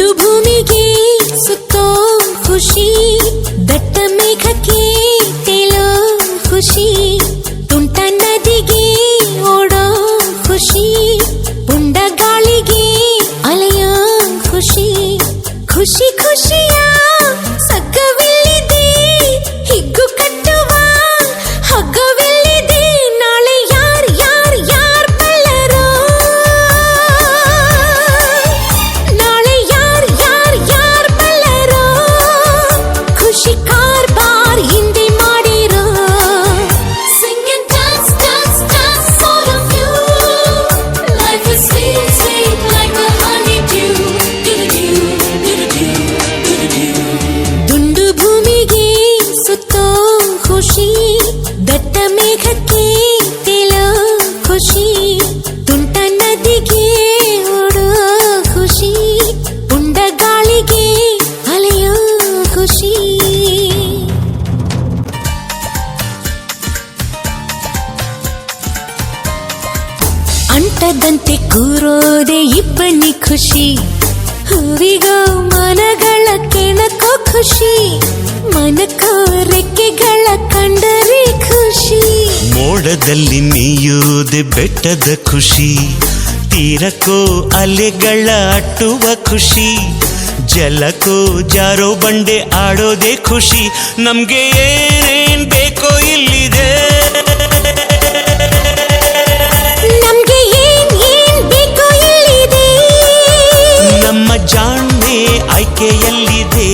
ದುಂಡು ಭೂಮಿಗೆ ಸುತ್ತೋ ಖುಷಿ, ದಟ್ಟ ಮೇಘಕ್ಕೆ ತೇಲೋ ಖುಷಿ, ತುಂಟ ನದಿಗೆ ಓಡೋ ಖುಷಿ, ಪುಂಡ ಗಾಳಿಗೆ ಅಲೆಯೋ ಖುಷಿ. ಖುಷಿ ಖುಷಿಯ ಸಗ್ಗವಿಲ್ಲಿದೆ, ಹಿಗ್ಗು ಕಟ್ಟುವ ಹಗ್ಗವಿಲ್ಲಿದೆ. ನಾಳೆ ಯಾರ್ ಯಾರ್ ಯಾರ್ ಬಲ್ಲರೋ, ನಾಳೆ ಯಾರ್ ಯಾರ್ ಯಾರ್ ಬಲ್ಲರೋ. ಖುಷಿ ಕಾರ್ಬಾರ್ ಹಿಂದೆ ಮಾಡಿರೋ. Sing and dance, dance, dance, all of you. Life is sweet, sweet like a honeydew. ದುಂಡು ಭೂಮಿಗೆ ಸುತ್ತೋ ಖುಷಿ, ದಟ್ಟ ಮೇಘಕ್ಕೆ ತೇಲೋ ಖುಷಿ, ತುಂಟ ನದಿಗೆ ಓಡೋ ಖುಷಿ, ಪುಂಡ ಗಾಳಿಗೆ ಅಲೆಯೋ ಖುಷಿ. ಅಂಟದಂತೆ ಕೂರೋದೆ ಇಬ್ಬನಿ ಖುಷಿ, ಹೂವಿಗೋ ಮನಗಳ ಕೆಣಕೋ ಖುಷಿ, ಮನಕೋ ರೆಕ್ಕೆಗಳ ಕಂಡರೆ ಖುಷಿ. ಮೋಡದಲ್ಲಿ ನೀಯೋದೆ ಬೆಟ್ಟದ ಖುಷಿ, ತೀರಕ್ಕೋ ಅಲೆಗಳ ಅಟ್ಟುವ ಖುಷಿ, ಜಲಕ್ಕೋ ಜಾರೋ ಬಂಡೆ ಆಡೋದೆ ಖುಷಿ. ನಮ್ಗೆ ಏನೇನ್ ಬೇಕೋ ಇಲ್ಲಿದೆ, ನಮ್ಗೆ ಏನ್ ಏನ್ ಬೇಕೋ ಇಲ್ಲಿದೆ. ನಮ್ಮ ಜಾಣ್ಮೆ ಆಯ್ಕೆಯಲ್ಲಿದೆ.